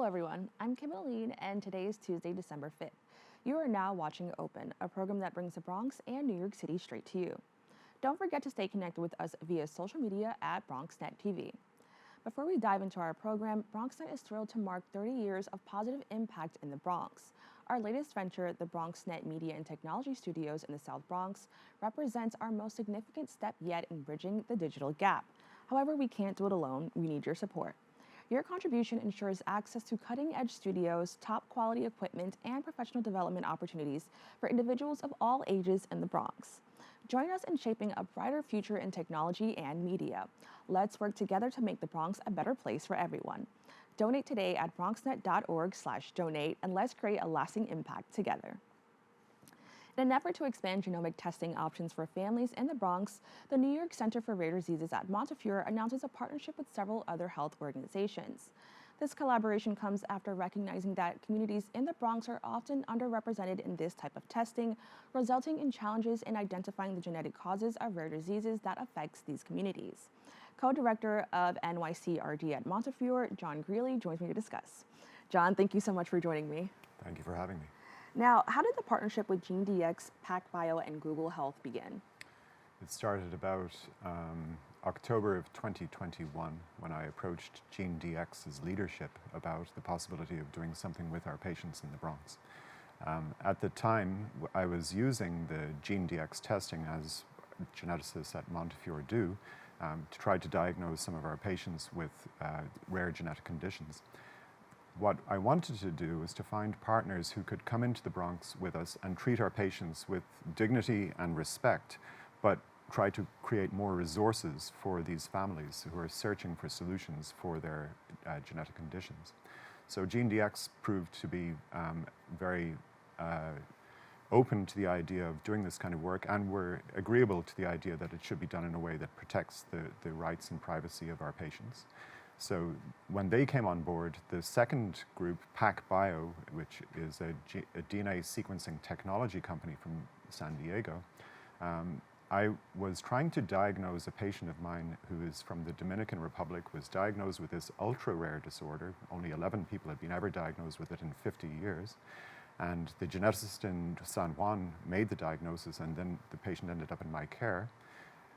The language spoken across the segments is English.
Hello everyone, I'm Kibin Alleyne and today is Tuesday, December 5th. You are now watching Open, a program that brings the Bronx and New York City straight to you. Don't forget to stay connected with us via social media at BronxNet TV. Before we dive into our program, BronxNet is thrilled to mark 30 years of positive impact in the Bronx. Our latest venture, the BronxNet Media and Technology Studios in the South Bronx, represents our most significant step yet in bridging the digital gap. However, we can't do it alone, we need your support. Your contribution ensures access to cutting-edge studios, top-quality equipment, and professional development opportunities for individuals of all ages in the Bronx. Join us in shaping a brighter future in technology and media. Let's work together to make the Bronx a better place for everyone. Donate today at bronxnet.org/donate, and let's create a lasting impact together. In an effort to expand genomic testing options for families in the Bronx, the New York Center for Rare Diseases at Montefiore announces a partnership with several other health organizations. This collaboration comes after recognizing that communities in the Bronx are often underrepresented in this type of testing, resulting in challenges in identifying the genetic causes of rare diseases that affects these communities. Co-Director of NYCRD at Montefiore, John Greally, joins me to discuss. John, thank you so much for joining me. Thank you for having me. Now, how did the partnership with GeneDx, PacBio, and Google Health begin? It started about October of 2021 when I approached GeneDx's leadership about the possibility of doing something with our patients in the Bronx. At the time, I was using the GeneDx testing, as geneticists at Montefiore do, to try to diagnose some of our patients with rare genetic conditions. What I wanted to do was to find partners who could come into the Bronx with us and treat our patients with dignity and respect, but try to create more resources for these families who are searching for solutions for their genetic conditions. So GeneDx proved to be very open to the idea of doing this kind of work, and were agreeable to the idea that it should be done in a way that protects the rights and privacy of our patients. So when they came on board, the second group, PacBio, which is a DNA sequencing technology company from San Diego, I was trying to diagnose a patient of mine who is from the Dominican Republic, was diagnosed with this ultra-rare disorder. Only 11 people had been ever diagnosed with it in 50 years. And the geneticist in San Juan made the diagnosis, and then the patient ended up in my care.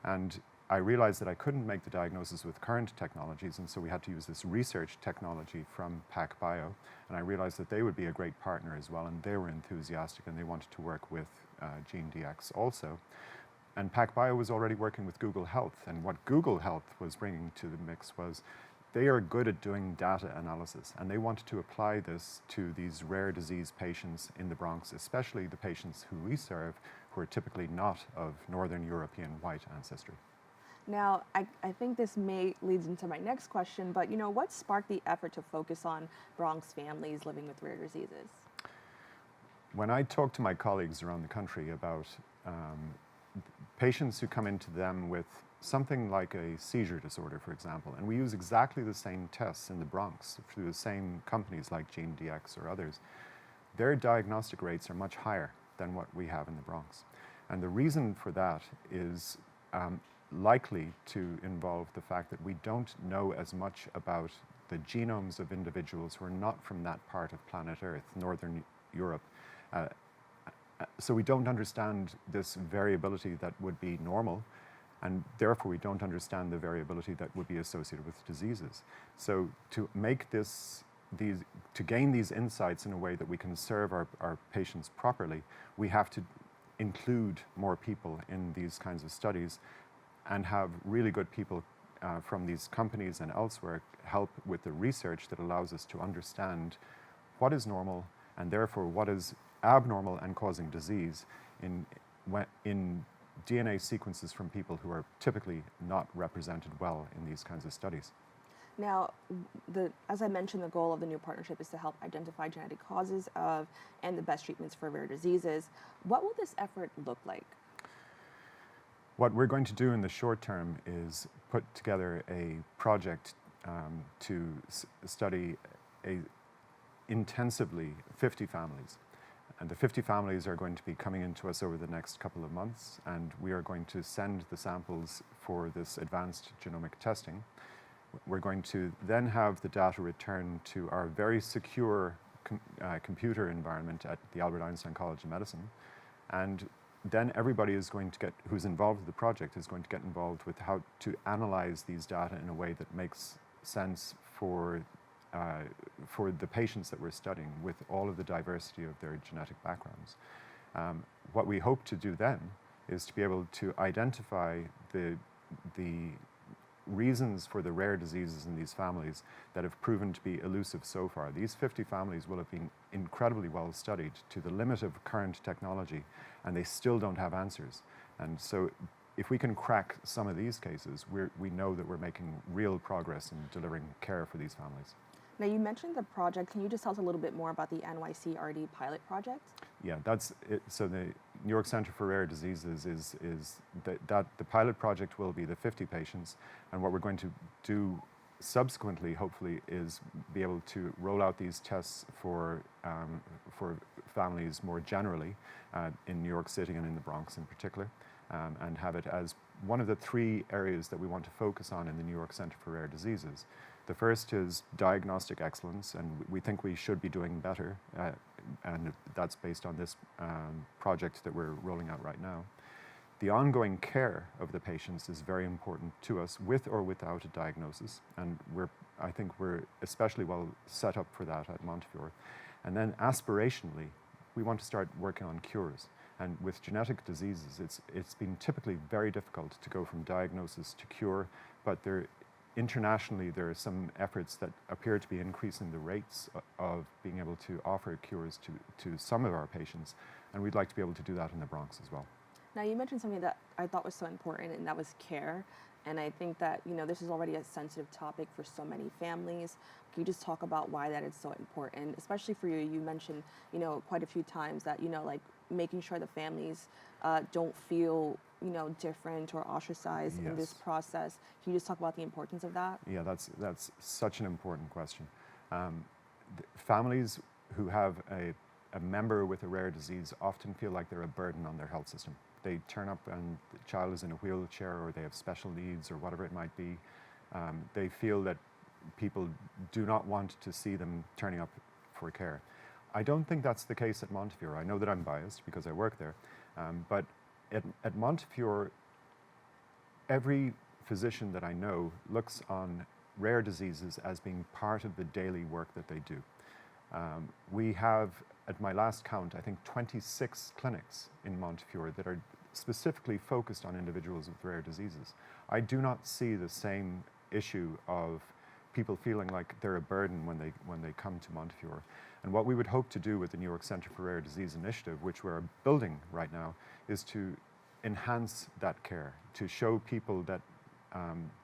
And I realized that I couldn't make the diagnosis with current technologies, and so we had to use this research technology from PacBio. And I realized that they would be a great partner as well, and they were enthusiastic and they wanted to work with GeneDx also. And PacBio was already working with Google Health, and what Google Health was bringing to the mix was they are good at doing data analysis, and they wanted to apply this to these rare disease patients in the Bronx, especially the patients who we serve, who are typically not of Northern European white ancestry. Now, I think this may lead into my next question, but what sparked the effort to focus on Bronx families living with rare diseases? When I talk to my colleagues around the country about patients who come into them with something like a seizure disorder, for example, and we use exactly the same tests in the Bronx through the same companies like GeneDx or others, their diagnostic rates are much higher than what we have in the Bronx. And the reason for that is likely to involve the fact that we don't know as much about the genomes of individuals who are not from that part of planet Earth, Northern Europe. So we don't understand this variability that would be normal, and therefore we don't understand the variability that would be associated with diseases. So to make to gain these insights in a way that we can serve our patients properly, we have to include more people in these kinds of studies and have really good people from these companies and elsewhere help with the research that allows us to understand what is normal and therefore what is abnormal and causing disease in DNA sequences from people who are typically not represented well in these kinds of studies. Now, as I mentioned, the goal of the new partnership is to help identify genetic causes of and the best treatments for rare diseases. What will this effort look like? What we're going to do in the short term is put together a project to study intensively 50 families. And the 50 families are going to be coming into us over the next couple of months, and we are going to send the samples for this advanced genomic testing. We're going to then have the data returned to our very secure computer environment at the Albert Einstein College of Medicine. And then everybody is going to get, who's involved with the project, is going to get involved with how to analyze these data in a way that makes sense for the patients that we're studying, with all of the diversity of their genetic backgrounds. What we hope to do then is to be able to identify the reasons for the rare diseases in these families that have proven to be elusive so far. These 50 families will have been incredibly well studied to the limit of current technology, and they still don't have answers. And so if we can crack some of these cases, we know that we're making real progress in delivering care for these families. Now, you mentioned the project. Can you just tell us a little bit more about the NYCRD pilot project? Yeah, that's it. So the New York Center for Rare Diseases is that the pilot project will be the 50 patients, and what we're going to do subsequently, hopefully, is be able to roll out these tests for families more generally in New York City and in the Bronx in particular, and have it as one of the 3 areas that we want to focus on in the New York Center for Rare Diseases. The first is diagnostic excellence, and we think we should be doing better, and that's based on this project that we're rolling out right now. The ongoing care of the patients is very important to us, with or without a diagnosis, and I think we're especially well set up for that at Montefiore. And then aspirationally, we want to start working on cures. And with genetic diseases, it's been typically very difficult to go from diagnosis to cure, but internationally, there are some efforts that appear to be increasing the rates of being able to offer cures to some of our patients, and we'd like to be able to do that in the Bronx as well. Now, you mentioned something that I thought was so important, and that was care. And I think that, this is already a sensitive topic for so many families. Can you just talk about why that is so important, especially for you? You mentioned, quite a few times that, like making sure the families don't feel, different or ostracized in this process. Can you just talk about the importance of that? Yeah, that's such an important question. Families who have a member with a rare disease often feel like they're a burden on their health system. They turn up and the child is in a wheelchair, or they have special needs, or whatever it might be. They feel that people do not want to see them turning up for care. I don't think that's the case at Montefiore. I know that I'm biased because I work there, but at Montefiore, every physician that I know looks on rare diseases as being part of the daily work that they do. We have, at my last count, I think 26 clinics in Montefiore that are specifically focused on individuals with rare diseases. I do not see the same issue of people feeling like they're a burden when they come to Montefiore. And what we would hope to do with the New York Center for Rare Disease Initiative, which we're building right now, is to enhance that care, to show people that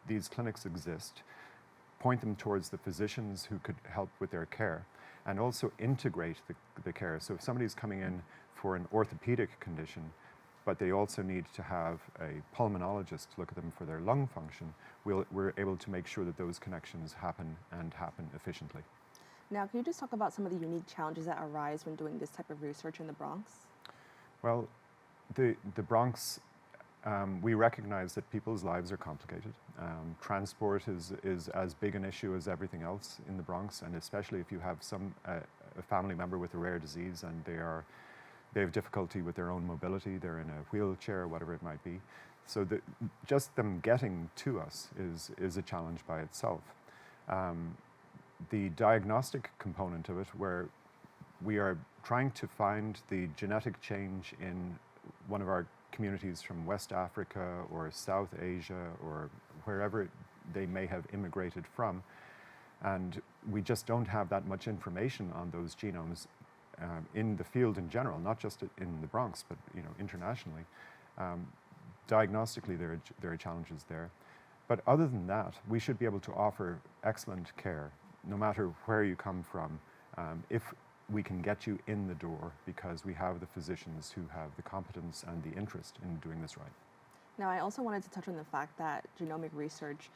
these clinics exist, point them towards the physicians who could help with their care, and also integrate the care. So if somebody's coming in for an orthopedic condition, but they also need to have a pulmonologist look at them for their lung function, we're able to make sure that those connections happen and happen efficiently. Now, can you just talk about some of the unique challenges that arise when doing this type of research in the Bronx? Well, the Bronx, we recognize that people's lives are complicated. Transport is as big an issue as everything else in the Bronx, and especially if you have a family member with a rare disease and they have difficulty with their own mobility, they're in a wheelchair, whatever it might be. So just them getting to us is a challenge by itself. The diagnostic component of it, where we are trying to find the genetic change in one of our communities from West Africa or South Asia or wherever they may have immigrated from, and we just don't have that much information on those genomes in the field in general, not just in the Bronx, but internationally. Diagnostically, there are challenges there, but other than that, we should be able to offer excellent care, no matter where you come from, if we can get you in the door, because we have the physicians who have the competence and the interest in doing this right. Now, I also wanted to touch on the fact that genomic research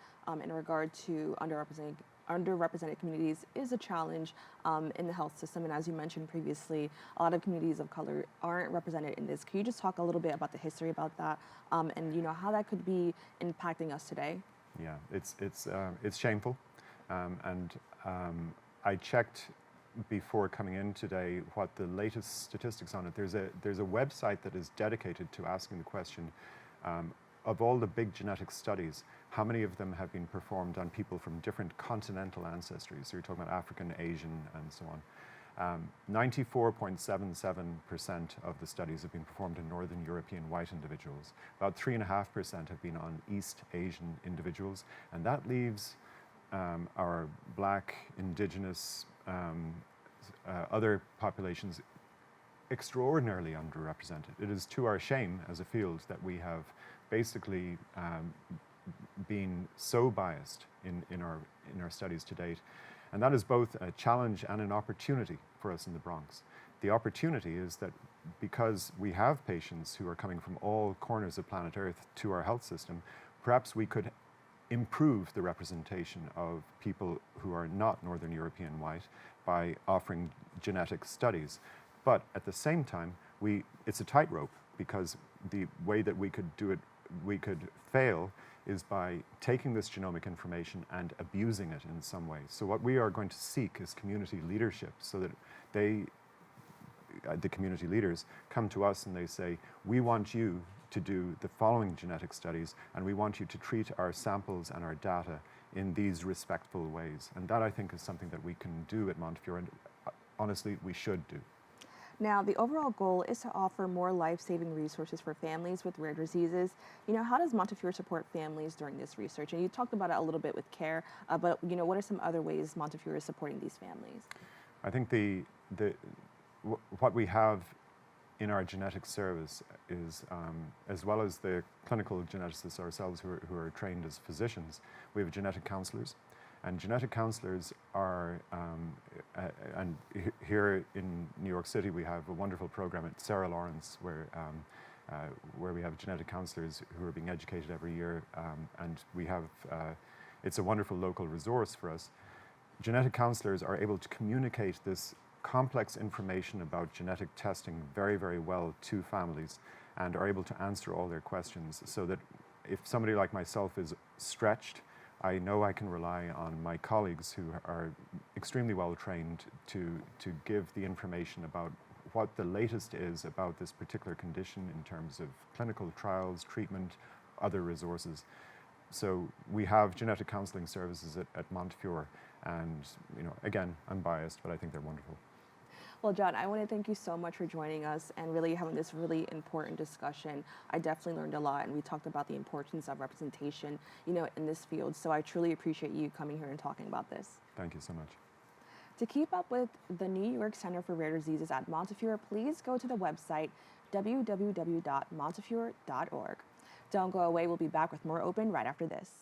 in regard to underrepresented communities is a challenge in the health system. And as you mentioned previously, a lot of communities of color aren't represented in this. Can you just talk a little bit about the history about that and how that could be impacting us today? Yeah, it's shameful, and I checked before coming in today what the latest statistics on it. There's a website that is dedicated to asking the question, of all the big genetic studies, how many of them have been performed on people from different continental ancestries? So you're talking about African, Asian, and so on. 94.77% of the studies have been performed in Northern European white individuals. About 3.5% have been on East Asian individuals, and that leaves our Black, Indigenous, other populations extraordinarily underrepresented. It is to our shame as a field that we have basically been so biased in our studies to date. And that is both a challenge and an opportunity for us in the Bronx. The opportunity is that because we have patients who are coming from all corners of planet Earth to our health system, perhaps we could improve the representation of people who are not Northern European white by offering genetic studies. But at the same time, it's a tightrope, because the way that we could do it, we could fail, is by taking this genomic information and abusing it in some way. So what we are going to seek is community leadership, so that the community leaders come to us and they say, we want you to do the following genetic studies, and we want you to treat our samples and our data in these respectful ways. And that, I think, is something that we can do at Montefiore, and honestly, we should do. Now, the overall goal is to offer more life-saving resources for families with rare diseases. How does Montefiore support families during this research? And you talked about it a little bit with care, but what are some other ways Montefiore is supporting these families? I think what we have in our genetic service is, as well as the clinical geneticists ourselves who are trained as physicians, we have genetic counselors. And genetic counselors are, and here in New York City, we have a wonderful program at Sarah Lawrence where we have genetic counselors who are being educated every year, and we have, it's a wonderful local resource for us. Genetic counselors are able to communicate this complex information about genetic testing very, very well to families, and are able to answer all their questions, so that if somebody like myself is stretched, I know I can rely on my colleagues who are extremely well trained to give the information about what the latest is about this particular condition in terms of clinical trials, treatment, other resources. So we have genetic counseling services at Montefiore, and again, I'm biased, but I think they're wonderful. Well, John, I want to thank you so much for joining us and really having this really important discussion. I definitely learned a lot, and we talked about the importance of representation, in this field. So I truly appreciate you coming here and talking about this. Thank you so much. To keep up with the New York Center for Rare Diseases at Montefiore, please go to the website www.montefiore.org. Don't go away. We'll be back with more Open right after this.